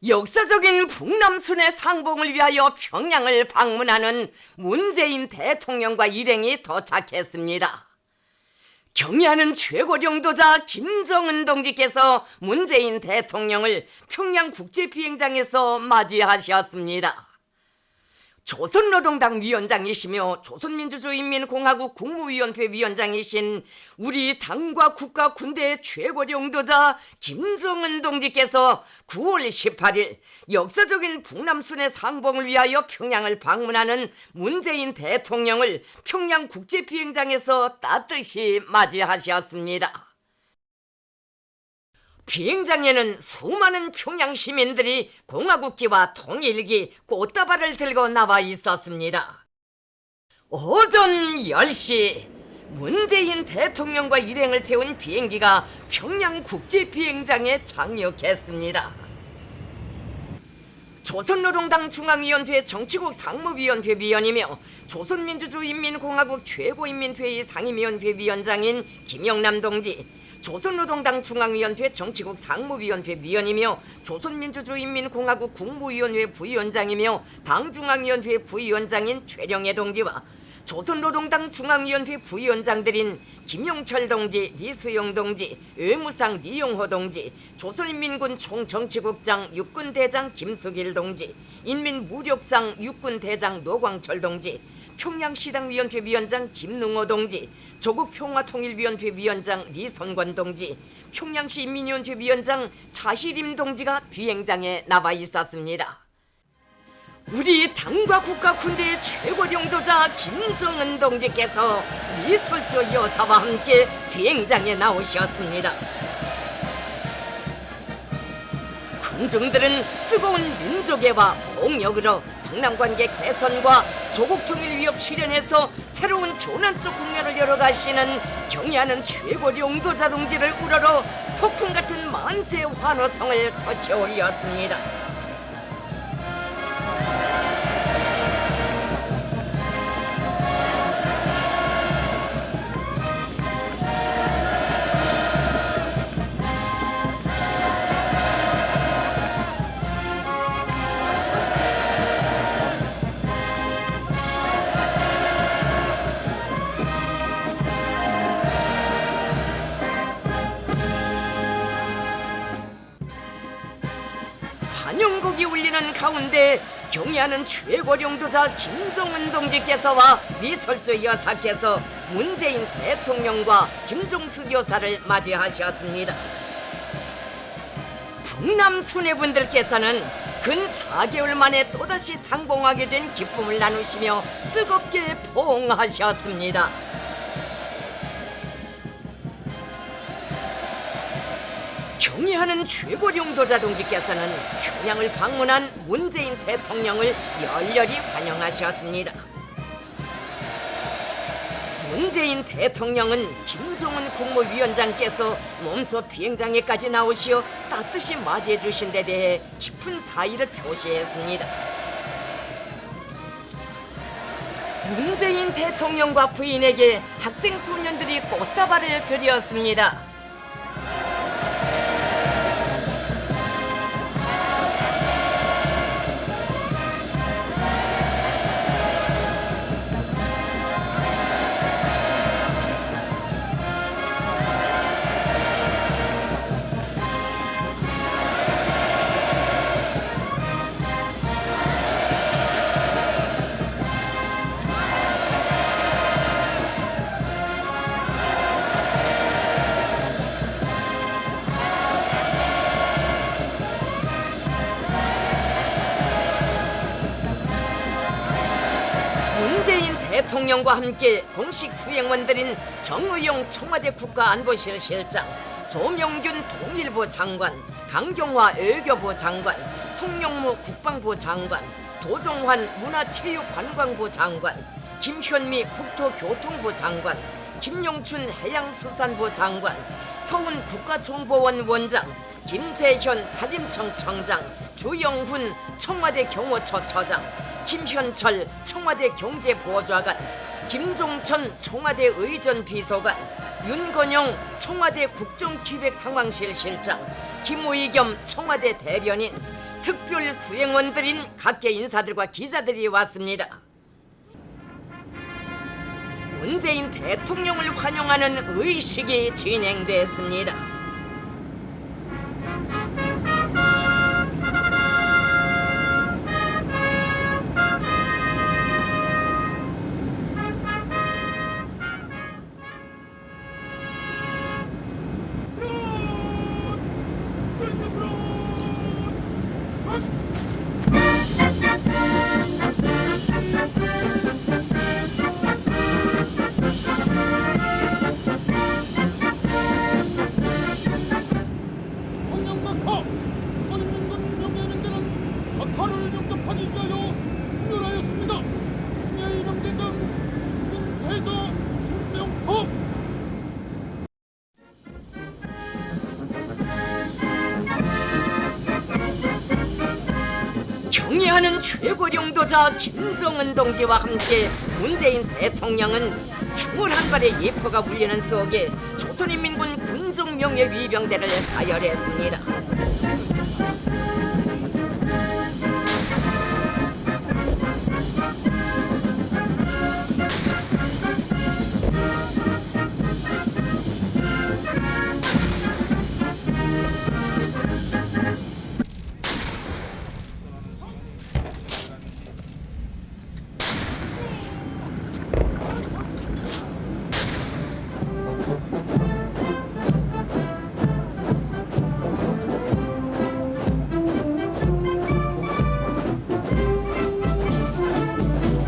역사적인 북남순의 상봉을 위하여 평양을 방문하는 문재인 대통령과 일행이 도착했습니다. 경의하는 최고령도자 김정은 동지께서 문재인 대통령을 평양국제비행장에서 맞이하셨습니다. 조선노동당 위원장이시며 조선민주주의인민공화국 국무위원회 위원장이신 우리 당과 국가 군대의 최고령도자 김정은 동지께서 9월 18일 역사적인 북남순의 상봉을 위하여 평양을 방문하는 문재인 대통령을 평양국제비행장에서 따뜻이 맞이하셨습니다. 비행장에는 수많은 평양 시민들이 공화국旗와 통일기, 꽃다발을 들고 나와 있었습니다. 오전 10시 문재인 대통령과 일행을 태운 비행기가 평양국제비행장에 착륙했습니다. 조선노동당 중앙위원회 정치국 상무위원회 위원이며 조선민주주의인민공화국 최고인민회의 상임위원회 위원장인 김영남 동지, 조선노동당 중앙위원회 정치국 상무위원회 위원이며 조선민주주의인민공화국 국무위원회 부위원장이며 당중앙위원회 부위원장인 최령해 동지와 조선노동당 중앙위원회 부위원장들인 김용철 동지, 리수용 동지, 의무상 리용호 동지, 조선인민군 총정치국장 육군대장 김수길 동지, 인민무력상 육군대장 노광철 동지, 평양시당위원회 위원장 김능호 동지, 조국평화통일위원회 위원장 리선권 동지, 평양시 인민위원회 위원장 차시림 동지가 비행장에 나와 있었습니다. 우리 당과 국가 군대의 최고령도자 김정은 동지께서 리설조 여사와 함께 비행장에 나오셨습니다. 군중들은 뜨거운 민족애와 폭력으로 북남관계 개선과 조국통일 위협 실현에서 새로운 전환적 국면을 열어가시는 경의하는 최고령도자 동지를 우러러 폭풍 같은 만세 환호성을 터쳐 올렸습니다. 환영곡이 울리는 가운데 경의하는 최고령도자 김정은 동지께서와 리설조 여사께서 문재인 대통령과 김종숙 여사를 맞이하셨습니다. 북남 수뇌분들께서는 근 4개월 만에 또다시 상봉하게 된 기쁨을 나누시며 뜨겁게 포옹하셨습니다. 경의하는 최고령도자 동지께서는 평양을 방문한 문재인 대통령을 열렬히 환영하셨습니다. 문재인 대통령은 김정은 국무위원장께서 몸소 비행장에까지 나오시어 따뜻이 맞이해 주신 데 대해 깊은 사의를 표시했습니다. 문재인 대통령과 부인에게 학생 소년들이 꽃다발을 드렸습니다. 문재인 대통령과 함께 공식 수행원들인 정의용 청와대 국가안보실 실장, 조명균 통일부 장관, 강경화 외교부 장관, 송영무 국방부 장관, 도종환 문화체육관광부 장관, 김현미 국토교통부 장관, 김용춘 해양수산부 장관, 서훈 국가정보원 원장, 김재현 사림청 청장, 주영훈 청와대 경호처 처장, 김현철 청와대 경제보좌관, 김종천 청와대 의전비서관, 윤건영 청와대 국정기획상황실 실장, 김의겸 청와대 대변인, 특별 수행원들인 각계 인사들과 기자들이 왔습니다. 문재인 대통령을 환영하는 의식이 진행됐습니다. 경의하는 최고령도자 김정은 동지와 함께 문재인 대통령은 21발의 예포가 울리는 속에 조선인민군 군종명예위병대를 사열했습니다.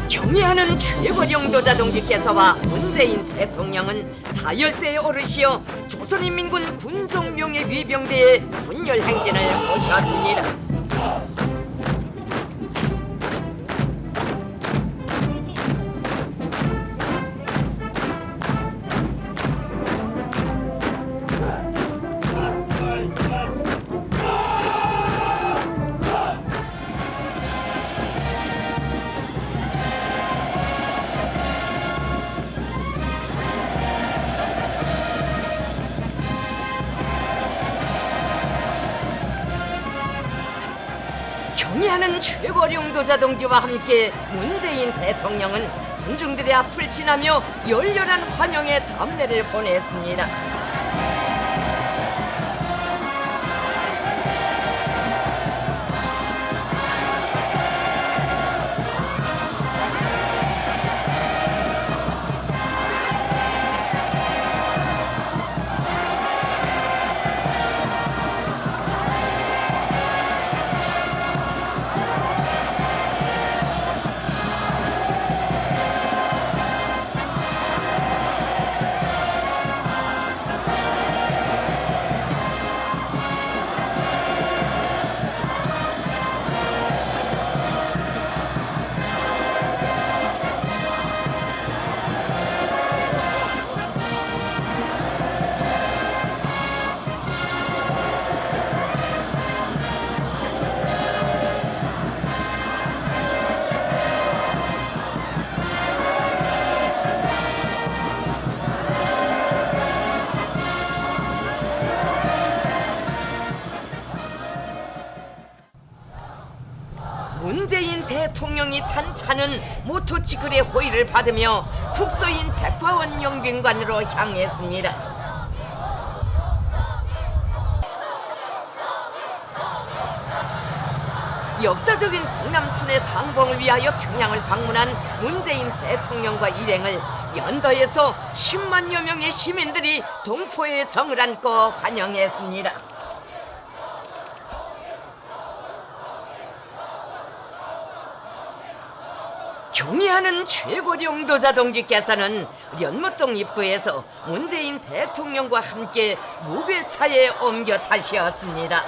경의하는 최고령도자 동지께서와 문재인 대통령은 사열대에 오르시어 조선인민군 군종명예위병대의 군열 행진을 보셨습니다. 경의하는 최고령도자 동지와 함께 문재인 대통령은 군중들의 앞을 지나며 열렬한 환영의 담례를 보냈습니다. 문재인 대통령이 탄 차는 모토치클의 호의를 받으며 숙소인 백화원 영빈관으로 향했습니다. 역사적인 북남순회 상봉을 위하여 평양을 방문한 문재인 대통령과 일행을 연도에서 10만여 명의 시민들이 동포의 정을 안고 환영했습니다. 경의하는 최고령도자 동지께서는 연못동 입구에서 문재인 대통령과 함께 무배차에 옮겨 타시었습니다.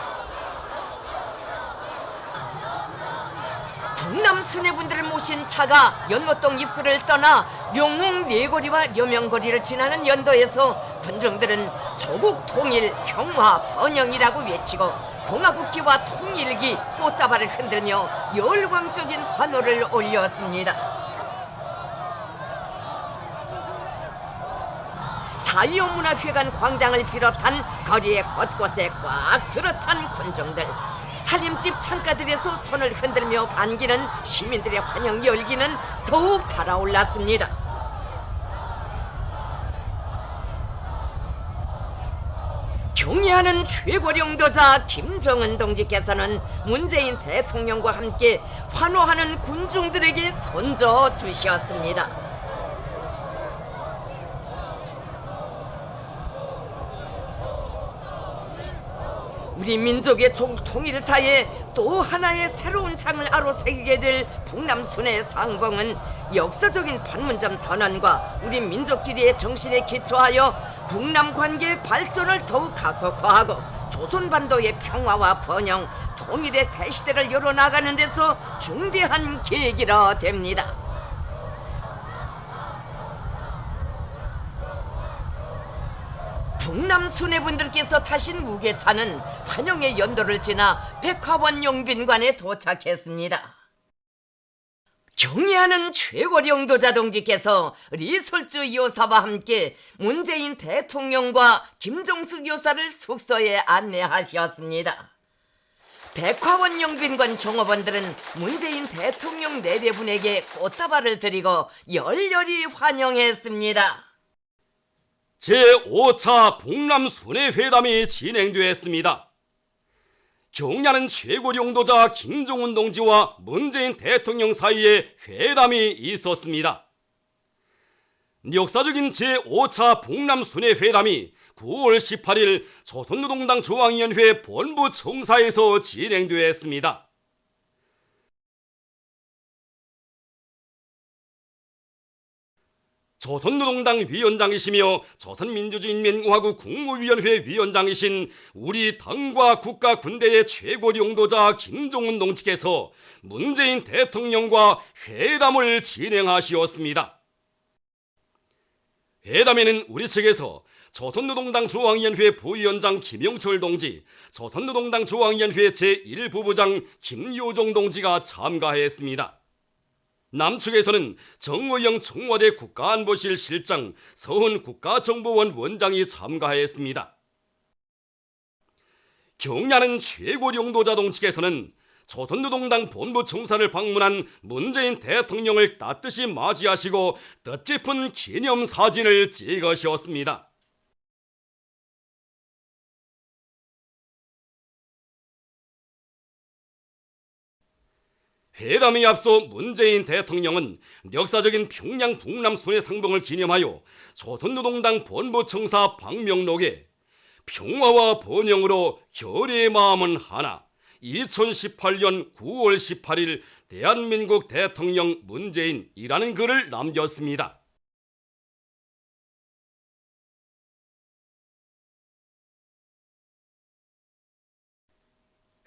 북남 수뇌분들을 모신 차가 연못동 입구를 떠나 명홍 네거리와 려명거리를 지나는 연도에서 군중들은 조국 통일 평화 번영이라고 외치고 공화국기와 통일기 꽃다발을 흔들며 열광적인 환호를 올렸습니다. 4.25 문화회관 광장을 비롯한 거리의 곳곳에 꽉 들어찬 군중들. 살림집 창가들에서 손을 흔들며 반기는 시민들의 환영 열기는 더욱 달아올랐습니다. 경의하는 최고령도자 김정은 동지께서는 문재인 대통령과 함께 환호하는 군중들에게 손져 주셨습니다. 우리 민족의 조국 통일사에 또 하나의 새로운 장을 아로새기게 될 북남순회 상봉은 역사적인 판문점 선언과 우리 민족끼리의 정신에 기초하여 북남 관계의 발전을 더욱 가속화하고 조선반도의 평화와 번영, 통일의 새 시대를 열어나가는 데서 중대한 계기라 됩니다. 북남 수뇌분들께서 타신 무게차는 환영의 연도를 지나 백화원 용빈관에 도착했습니다. 경의하는 최고령도자 동지께서 리설주 여사와 함께 문재인 대통령과 김종숙 여사를 숙소에 안내하셨습니다. 백화원 용빈관 종업원들은 문재인 대통령 내대분에게 꽃다발을 드리고 열렬히 환영했습니다. 제5차 북남순회회담이 진행되었습니다. 경의하는 최고령도자 김정은 동지와 문재인 대통령 사이에 회담이 있었습니다. 역사적인 제5차 북남순회회담이 9월 18일 조선노동당 중앙위원회 본부 청사에서 진행되었습니다. 조선노동당 위원장이시며 조선민주주의인민공화국 국무위원회 위원장이신 우리 당과 국가 군대의 최고령도자 김정은 동지께서 문재인 대통령과 회담을 진행하시었습니다. 회담에는 우리 측에서 조선노동당 중앙위원회 부위원장 김용철 동지, 조선노동당 중앙위원회 제1부부장 김효종 동지가 참가했습니다. 남측에서는 정의영 청와대 국가안보실 실장, 서훈 국가정보원 원장이 참가했습니다. 경의하는 최고령도자 동지께서는 조선노동당 본부 청사를 방문한 문재인 대통령을 따뜻이 맞이하시고 뜻깊은 기념사진을 찍으셨습니다. 회담에 앞서 문재인 대통령은 역사적인 평양 북남순회 상봉을 기념하여 조선노동당 본부청사 방명록에 평화와 번영으로 결의의 마음은 하나 2018년 9월 18일 대한민국 대통령 문재인이라는 글을 남겼습니다.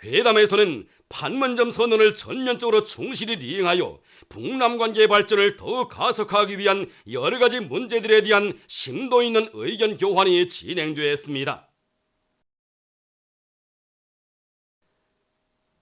회담에서는 판문점 선언을 전면적으로 충실히 이행하여 북남 관계의 발전을 더욱 가속화하기 위한 여러 가지 문제들에 대한 심도 있는 의견 교환이 진행되었습니다.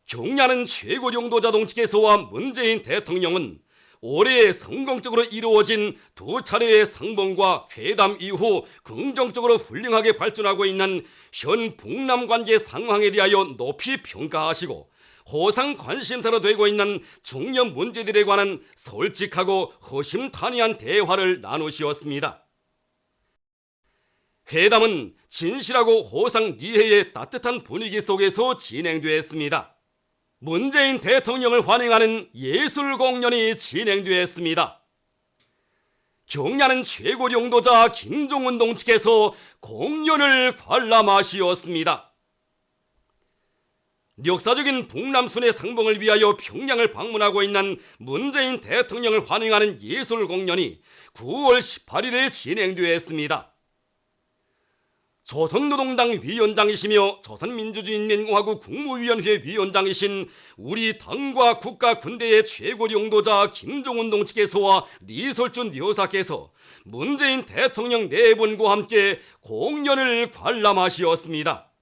경의하는 최고령도자 동지께서와 문재인 대통령은 올해 성공적으로 이루어진 두 차례의 상봉과 회담 이후 긍정적으로 훌륭하게 발전하고 있는 현 북남 관계 상황에 대하여 높이 평가하시고 호상 관심사로 되고 있는 중요한 문제들에 관한 솔직하고 허심탄회한 대화를 나누시었습니다. 회담은 진실하고 호상 이해의 따뜻한 분위기 속에서 진행되었습니다. 문재인 대통령을 환영하는 예술 공연이 진행되었습니다. 경의하는 최고령도자 김정은 동지께서 공연을 관람하시었습니다. 역사적인 북남순회 상봉을 위하여 평양을 방문하고 있는 문재인 대통령을 환영하는 예술 공연이 9월 18일에 진행되었습니다. 조선노동당 위원장이시며 조선민주주의인민공화국 국무위원회 위원장이신 우리 당과 국가 군대의 최고령도자 김정은 동지께서와 리설준 여사께서 문재인 대통령 네 분과 함께 공연을 관람하시었습니다.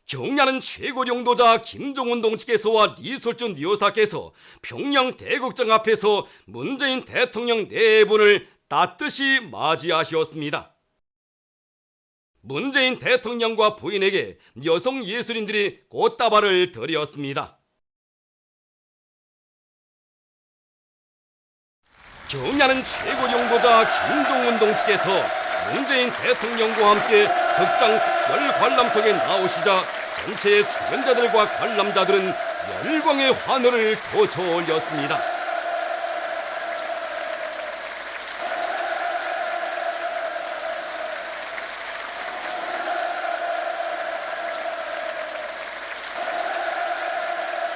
경의하는 최고령도자 김정은 동지께서와 리설준 여사께서 평양 대국정 앞에서 문재인 대통령 네 분을 따뜻이 맞이하시었습니다. 문재인 대통령과 부인에게 여성 예술인들이 꽃다발을 드렸습니다. 경야는 최고 용도자 김종은 동측에서 문재인 대통령과 함께 극장 특별 관람석에 나오시자 전체 출연자들과 관람자들은 열광의 환호를 거쳐 올렸습니다.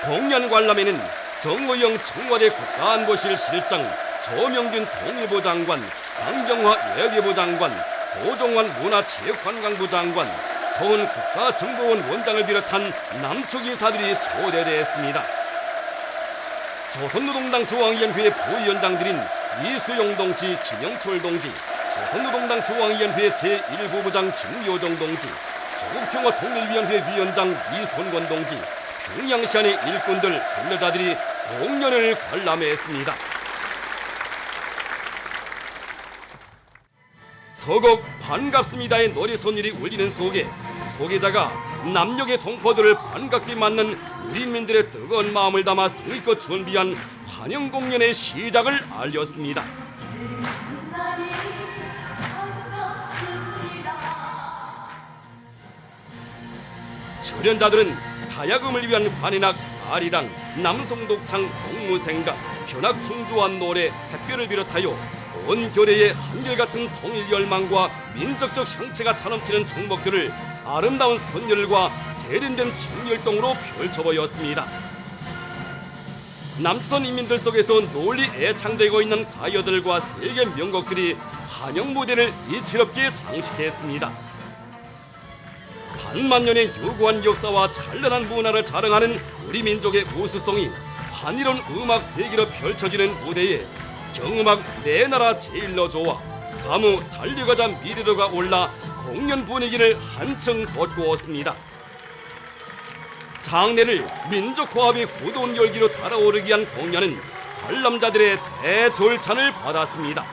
공연 관람에는 정의영 청와대 국가안보실 실장, 조명균 통일부 장관, 강경화 외교부 장관, 도종환 문화체육관광부 장관, 서훈 국가정보원 원장을 비롯한 남측 인사들이 초대됐습니다. 조선노동당 중앙위원회 부위원장들인 이수용 동지, 김영철 동지, 조선노동당 중앙위원회 제1부부장 김요정 동지, 조국평화 통일위원회 위원장 이손권 동지, 평양시안의 일꾼들, 근로자들이 공연을 관람했습니다. 서곡 반갑습니다의 노래 손율이 울리는 속에 소개자가 남녘의 동포들을 반갑게 맞는 우리민들의 뜨거운 마음을 담아 성의껏 준비한 환영 공연의 시작을 알렸습니다. 출연자들은 타야금을 위한 환인악, 아리랑, 남성독창, 동무생각, 현악충주한 노래, 샛별을 비롯하여 온 교례의 한결같은 통일 열망과 민족적 형체가 차넘치는 종목들을 아름다운 선율과 세련된 춤율동으로 펼쳐보였습니다. 남조선 인민들 속에서 널리 애창되고 있는 가요들과 세계 명곡들이 환영 무대를 이치롭게 장식했습니다. 반만년의 유구한 역사와 찬란한 문화를 자랑하는 우리 민족의 우수성이 환희로운 음악 세계로 펼쳐지는 무대에 경음악 내 나라 제일로 좋아, 가무 달려가자 미래로가 올라 공연 분위기를 한층 돋구었습니다. 장례를 민족 화합의 후도운 열기로 달아오르기 위한 공연은 관람자들의 대절찬을 받았습니다.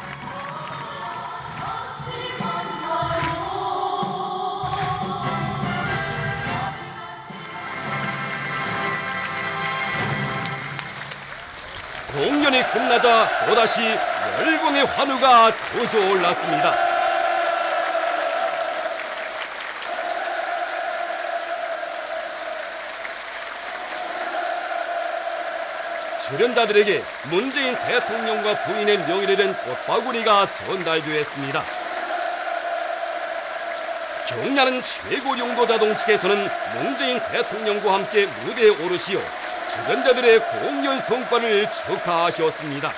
공연이 끝나자 또다시 열광의 환호가 터져올랐습니다. 출연자들에게 문재인 대통령과 부인의 명의를 댄 꽃바구니가 전달되었습니다. 경야는 최고 용도자동 측에서는 문재인 대통령과 함께 무대에 오르시어 출연자들의 공연 성과를 축하하셨습니다.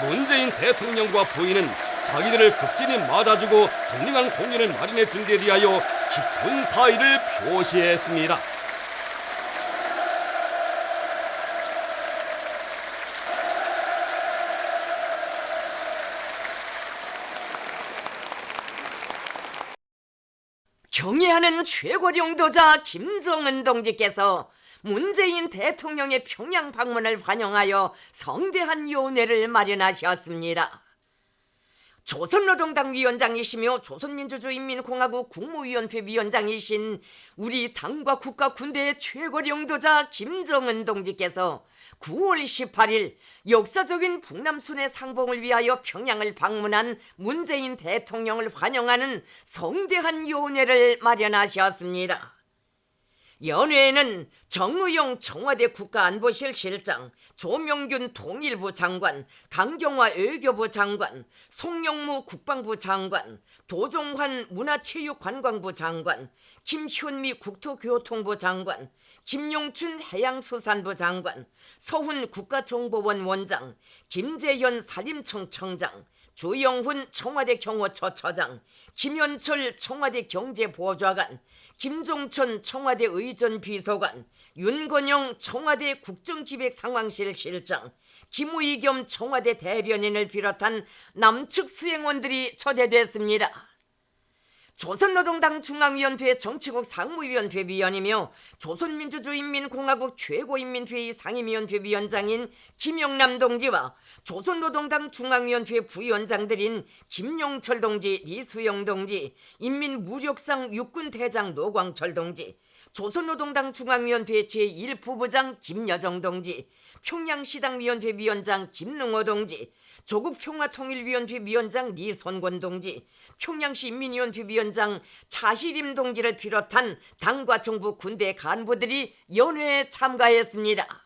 문재인 대통령과 부인은 자기들을 극진히 맞아주고 훌륭한 공연을 마련해 준 데 대하여 깊은 사의를 표시했습니다. 경애하는 최고 용도자 김정은 동지께서 문재인 대통령의 평양 방문을 환영하여 성대한 요례를 마련하셨습니다. 조선노동당 위원장이시며 조선민주주의인민공화국 국무위원회 위원장이신 우리 당과 국가 군대의 최고 용도자 김정은 동지께서 9월 18일 역사적인 북남순회 상봉을 위하여 평양을 방문한 문재인 대통령을 환영하는 성대한 요례를 마련하셨습니다. 연회에는 정의용 청와대 국가안보실 실장, 조명균 통일부 장관, 강경화 외교부 장관, 송영무 국방부 장관, 도종환 문화체육관광부 장관, 김현미 국토교통부 장관, 김용춘 해양수산부 장관, 서훈 국가정보원 원장, 김재현 산림청 청장, 주영훈 청와대 경호처처장, 김현철 청와대 경제보좌관, 김종천 청와대 의전비서관, 윤건영 청와대 국정기획상황실 실장, 김우이겸 청와대 대변인을 비롯한 남측 수행원들이 초대됐습니다. 조선노동당 중앙위원회 정치국 상무위원회 위원이며 조선민주주의인민공화국 최고인민회의 상임위원회 위원장인 김영남 동지와 조선노동당 중앙위원회 부위원장들인 김용철 동지, 리수영 동지, 인민무력상 육군대장 노광철 동지, 조선노동당 중앙위원회 제1부부장 김여정 동지, 평양시당위원회 위원장 김능호 동지, 조국평화통일위원회 위원장 리손권 동지, 평양시 인민위원회 위원장 차희림 동지를 비롯한 당과 정부 군대 간부들이 연회에 참가했습니다.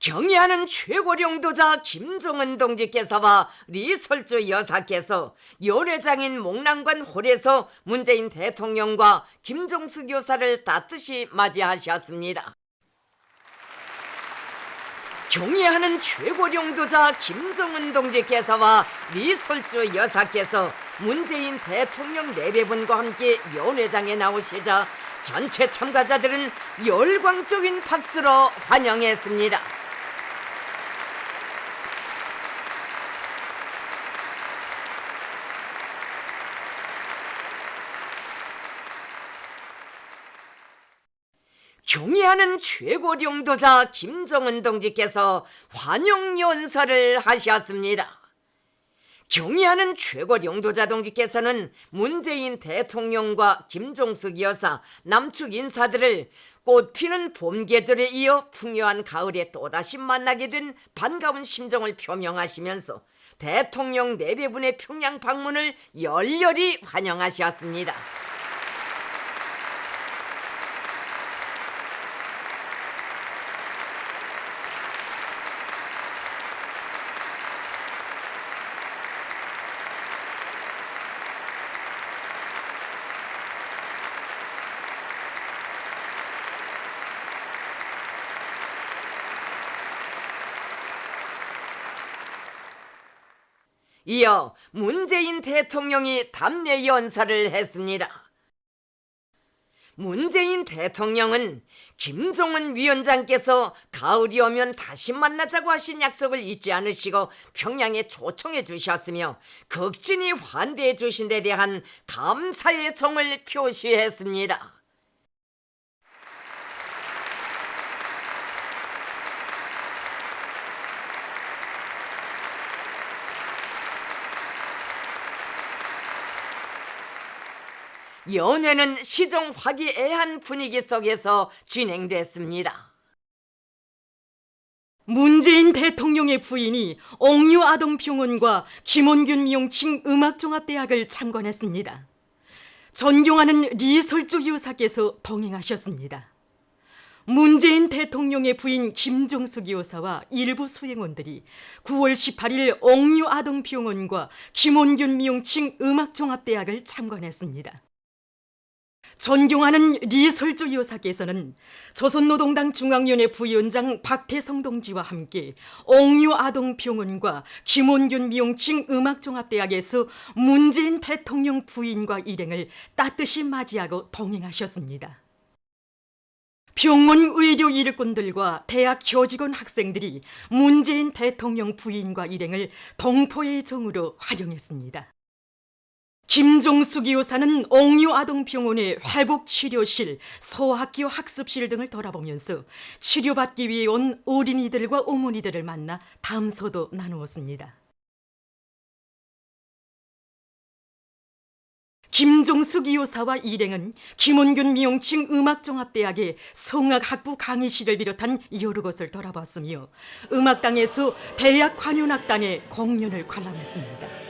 경의하는 최고령도자 김정은 동지께서와 리설주 여사께서 연회장인 목랑관 홀에서 문재인 대통령과 김종숙 여사를 따뜻이 맞이하셨습니다. 경의하는 최고령도자 김정은 동지께서와 리설주 여사께서 문재인 대통령 내배분과 함께 연회장에 나오시자 전체 참가자들은 열광적인 박수로 환영했습니다. 경의하는 최고령도자 김정은 동지께서 환영 연설을 하셨습니다. 경의하는 최고령도자 동지께서는 문재인 대통령과 김종숙 여사, 남측 인사들을 꽃피는 봄 계절에 이어 풍요한 가을에 또다시 만나게 된 반가운 심정을 표명하시면서 대통령 내배분의 평양 방문을 열렬히 환영하셨습니다. 이어 문재인 대통령이 답례 연설을 했습니다. 문재인 대통령은 김종은 위원장께서 가을이 오면 다시 만나자고 하신 약속을 잊지 않으시고 평양에 초청해 주셨으며 극진히 환대해 주신 데 대한 감사의 정을 표시했습니다. 연회는 시종 화기애애한 분위기 속에서 진행됐습니다. 문재인 대통령의 부인이 옥류아동병원과 김원균 미용칭 음악종합대학을 참관했습니다. 존경하는 리설주 여사께서 동행하셨습니다. 문재인 대통령의 부인 김종숙 여사와 일부 수행원들이 9월 18일 옥류아동병원과 김원균 미용칭 음악종합대학을 참관했습니다. 존경하는 리설주 여사께서는 조선노동당 중앙위원회 부위원장 박태성 동지와 함께 옥류아동병원과 김원균 미용칭 음악종합대학에서 문재인 대통령 부인과 일행을 따뜻이 맞이하고 동행하셨습니다. 병원 의료 일꾼들과 대학 교직원 학생들이 문재인 대통령 부인과 일행을 동포의 정으로 활용했습니다. 김종숙 여사는 옥류아동병원의 회복치료실, 소학교 학습실 등을 돌아보면서 치료받기 위해 온 어린이들과 어머니들을 만나 담소도 나누었습니다. 김종숙 여사와 일행은 김원균 미용칭 음악종합대학의 성악학부 강의실을 비롯한 여러 곳을 돌아봤으며 음악당에서 대학 관현악단의 공연을 관람했습니다.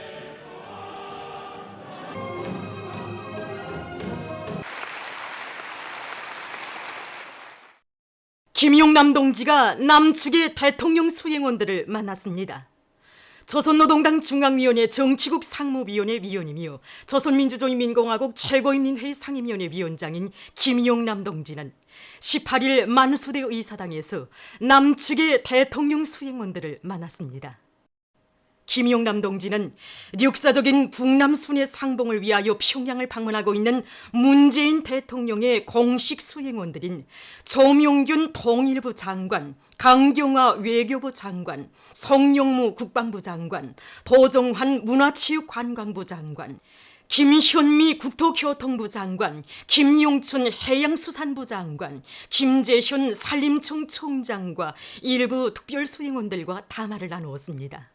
김용남 동지가 남측의 대통령 수행원들을 만났습니다. 조선노동당 중앙위원회 정치국 상무위원회 위원이며 조선민주주의인민공화국 최고인민회의 상임위원회 위원장인 김용남 동지는 18일 만수대 의사당에서 남측의 대통령 수행원들을 만났습니다. 김용남 동지는 역사적인 북남 순회 상봉을 위하여 평양을 방문하고 있는 문재인 대통령의 공식 수행원들인 조명균 통일부 장관, 강경화 외교부 장관, 성용무 국방부 장관, 도정환 문화체육관광부 장관, 김현미 국토교통부 장관, 김용춘 해양수산부 장관, 김재현 산림청 총장과 일부 특별수행원들과 담화를 나누었습니다.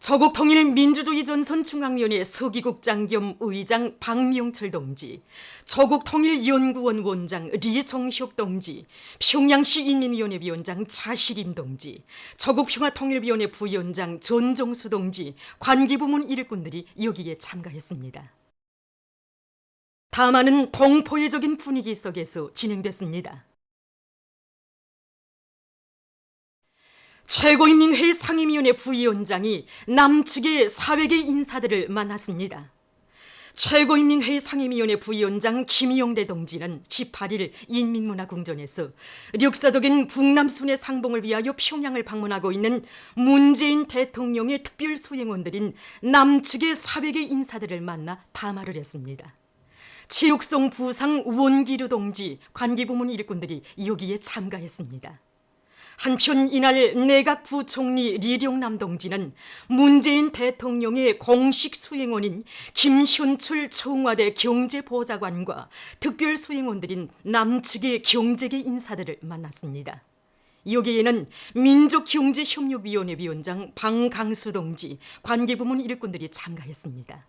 조국통일민주주의전선중앙위원회 서기국장 겸 의장 박명철 동지, 조국통일연구원 원장 리종혁 동지, 평양시 인민위원회 위원장 차시림 동지, 조국평화통일위원회 부위원장 전종수 동지, 관계부문 일꾼들이 여기에 참가했습니다. 담화는 동포애적인 분위기 속에서 진행됐습니다. 최고인민회의 상임위원회 부위원장이 남측의 사회계 인사들을 만났습니다. 최고인민회의 상임위원회 부위원장 김용대 동지는 18일 인민문화궁전에서 역사적인 북남순회 상봉을 위하여 평양을 방문하고 있는 문재인 대통령의 특별수행원들인 남측의 사회계 인사들을 만나 담화를 했습니다. 체육송 부상 원기류 동지, 관계부문 일꾼들이 여기에 참가했습니다. 한편 이날 내각 부총리 리룡남 동지는 문재인 대통령의 공식 수행원인 김현철 청와대 경제보좌관과 특별수행원들인 남측의 경제계 인사들을 만났습니다. 여기에는 민족경제협력위원회 위원장 방강수 동지, 관계부문 일꾼들이 참가했습니다.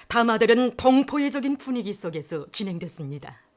담화들은 동포애적인 분위기 속에서 진행됐습니다.